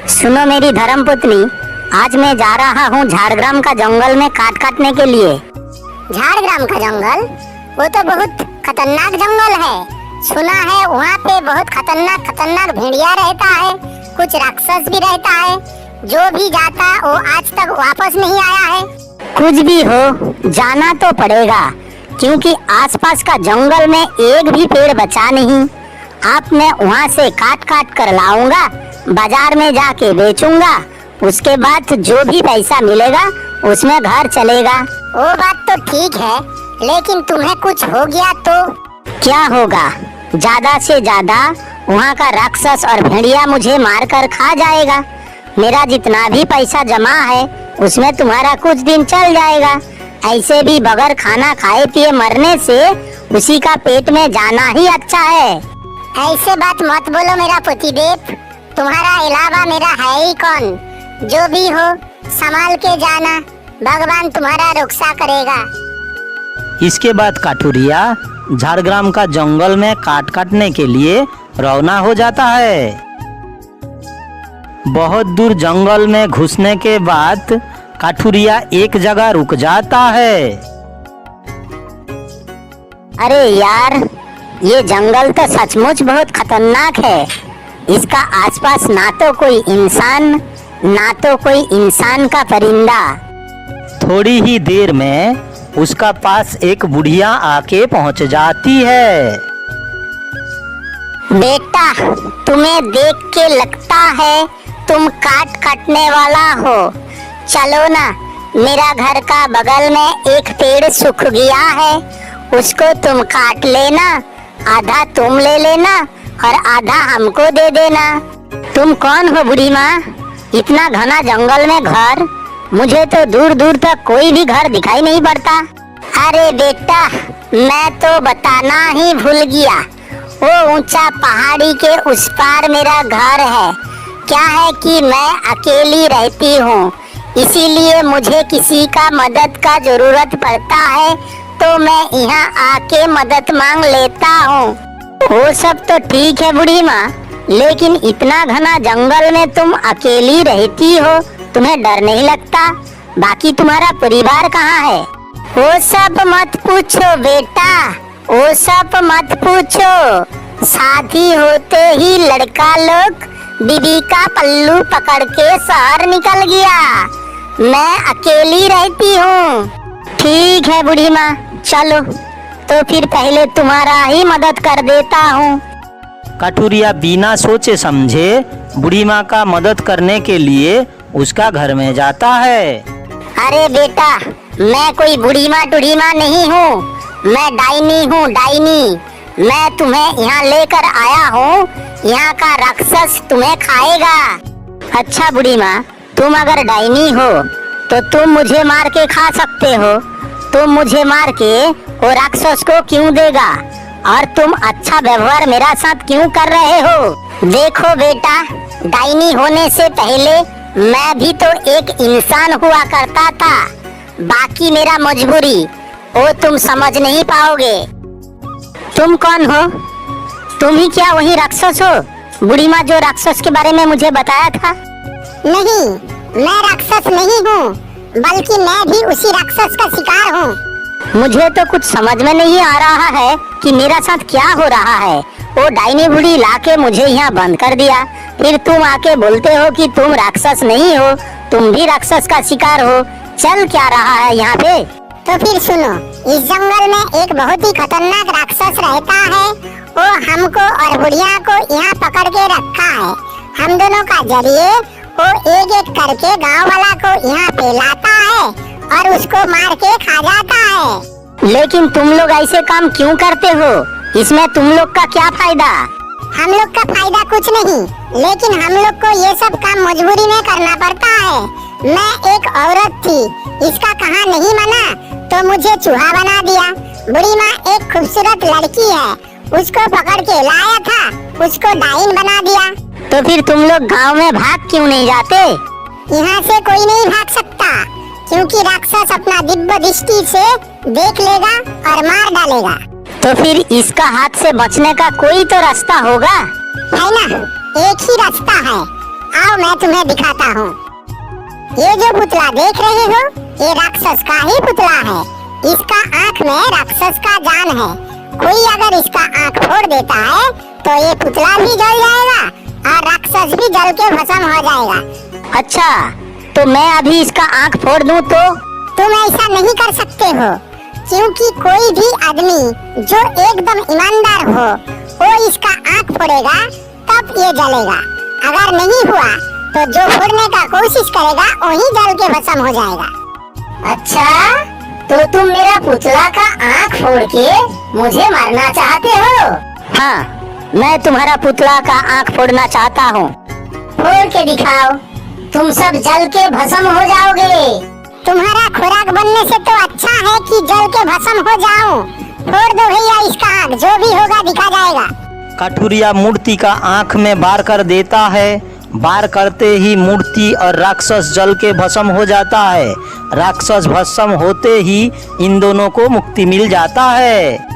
सुनो मेरी धर्मपुत्री, आज मैं जा रहा हूँ झाड़ग्राम का जंगल में काट काटने के लिए। झाड़ग्राम का जंगल? वो तो बहुत खतरनाक जंगल है। सुना है वहाँ पे बहुत खतरनाक भेड़िया रहता है, कुछ राक्षस भी रहता है। जो भी जाता वो आज तक वापस नहीं आया है। कुछ भी हो, जाना तो पड़ेगा, क्योंकि आसपास का जंगल में एक भी पेड़ बचा नहीं। आप मैं वहाँ से काट काट कर लाऊंगा, बाजार में जाके बेचूंगा। उसके बाद जो भी पैसा मिलेगा उसमें घर चलेगा। वो बात तो ठीक है, लेकिन तुम्हें कुछ हो गया तो? क्या होगा? ज्यादा से ज्यादा वहाँ का राक्षस और भेड़िया मुझे मार कर खा जाएगा। मेरा जितना भी पैसा जमा है उसमें तुम्हारा कुछ दिन चल जाएगा। ऐसे भी बगैर खाना खाए पिए मरने से उसी का पेट में जाना ही अच्छा है। ऐसे बात मत बोलो मेरा पतिदेव, तुम्हारा अलावा मेरा है ही कौन। जो भी हो संभाल के जाना, भगवान तुम्हारा रक्षा करेगा। इसके बाद काठुरिया झाड़ग्राम का जंगल में काट काटने के लिए रवाना हो जाता है। बहुत दूर जंगल में घुसने के बाद काठुरिया एक जगह रुक जाता है। अरे यार, ये जंगल तो सचमुच बहुत खतरनाक है। इसका आसपास ना तो कोई इंसान, ना तो कोई इंसान का परिंदा। थोड़ी ही देर में उसका पास एक बुढ़िया आके पहुंच जाती है। बेटा, तुम्हें देख के लगता है तुम काट काटने वाला हो। चलो ना, मेरा घर का बगल में एक पेड़ सूख गया है, उसको तुम काट लेना। आधा तुम ले लेना और आधा हमको दे देना। तुम कौन हो बूढ़ी माँ? इतना घना जंगल में घर? मुझे तो दूर दूर तक कोई भी घर दिखाई नहीं पड़ता। अरे बेटा, मैं तो बताना ही भूल गया। वो ऊंचा पहाड़ी के उस पार मेरा घर है। क्या है कि मैं अकेली रहती हूँ, इसीलिए मुझे किसी का मदद का जरूरत पड़ता है तो मैं यहाँ आके मदद मांग लेता हूँ। वो सब तो ठीक है बूढ़ी माँ, लेकिन इतना घना जंगल में तुम अकेली रहती हो, तुम्हें डर नहीं लगता? बाकी तुम्हारा परिवार कहाँ है? वो सब मत पूछो बेटा, वो सब मत पूछो। शादी होते ही लड़का लोग बीबी का पल्लू पकड़ के शहर निकल गया। मैं अकेली रहती हूँ। ठीक है बूढ़ी माँ, चलो तो फिर पहले तुम्हारा ही मदद कर देता हूँ। काठुरिया बिना सोचे समझे बूढ़ी माँ का मदद करने के लिए उसका घर में जाता है। अरे बेटा, मैं कोई बूढ़ी माँ टूढ़ी माँ नहीं हूँ, मैं डाइनी हूँ, डाइनी। मैं तुम्हें यहाँ लेकर आया हूँ, यहाँ का राक्षस तुम्हें खाएगा। अच्छा बूढ़ी माँ, तुम अगर डाइनी हो तो तुम मुझे मार के खा सकते हो। तुम मुझे मार के वो राक्षस को क्यों देगा, और तुम अच्छा व्यवहार मेरा साथ क्यों कर रहे हो? देखो बेटा, डाइनी होने से पहले मैं भी तो एक इंसान हुआ करता था। बाकी मेरा मजबूरी वो तुम समझ नहीं पाओगे। तुम कौन हो? तुम ही क्या वही राक्षस हो, बूढ़ी माँ जो राक्षस के बारे में मुझे बताया था? नहीं, मैं राक्षस नहीं हूँ, बल्कि मैं भी उसी राक्षस का शिकार हूँ। मुझे तो कुछ समझ में नहीं आ रहा है कि मेरा साथ क्या हो रहा है। वो डाइनी बूढ़ी लाके मुझे यहाँ बंद कर दिया, फिर तुम आके बोलते हो कि तुम राक्षस नहीं हो, तुम भी राक्षस का शिकार हो। चल क्या रहा है यहाँ पे? तो फिर सुनो, इस जंगल में एक बहुत ही खतरनाक राक्षस रहता है। वो हमको और बुढ़िया को यहाँ पकड़ के रखा है। हम दोनों का जरिए वो एक एक करके गांव वाला को यहाँ पे लाता है और उसको मार के खा जाता है। लेकिन तुम लोग ऐसे काम क्यों करते हो? इसमें तुम लोग का क्या फायदा? हम लोग का फायदा कुछ नहीं, लेकिन हम लोग को ये सब काम मजबूरी में करना पड़ता है। मैं एक औरत थी, इसका कहा नहीं माना तो मुझे चूहा बना दिया। बूढ़ी माँ एक खूबसूरत लड़की है, उसको पकड़ के लाया था, उसको डाइन बना दिया। तो फिर तुम लोग गांव में भाग क्यों नहीं जाते? यहाँ से कोई नहीं भाग सकता, क्योंकि राक्षस अपना दिव्य दृष्टि से देख लेगा और मार डालेगा। तो फिर इसका हाथ से बचने का कोई तो रास्ता होगा, है ना? एक ही रास्ता है, आओ मैं तुम्हें दिखाता हूँ। ये जो पुतला देख रहे हो, ये राक्षस का ही पुतला है। इसका आँख में राक्षस का जान है। कोई अगर इसका आँख फोड़ देता है तो ये पुतला भी जल जाएगा और राक्षस भी जल के भस्म हो जाएगा। अच्छा, तो मैं अभी इसका आँख फोड़ दूं तो? तुम ऐसा नहीं कर सकते हो, क्योंकि कोई भी आदमी जो एकदम ईमानदार हो वो इसका आँख फोड़ेगा तब ये जलेगा। अगर नहीं हुआ तो जो फोड़ने का कोशिश करेगा वही जल के भस्म हो जाएगा। अच्छा, तो तुम मेरा पुतला का आँख फोड़ के मुझे मारना चाहते हो? हाँ, मैं तुम्हारा पुतला का आँख फोड़ना चाहता हूँ। फोड़ के दिखाओ, तुम सब जल के भस्म हो जाओगे। तुम्हारा खुराक बनने से तो अच्छा है कि जल के भस्म हो जाऊं। फोड़ दो भैया इसका आँख, जो भी होगा दिखा जाएगा। काठुरिया मूर्ति का आँख में वार कर देता है। वार करते ही मूर्ति और राक्षस जल के भस्म हो जाता है। राक्षस भस्म होते ही इन दोनों को मुक्ति मिल जाता है।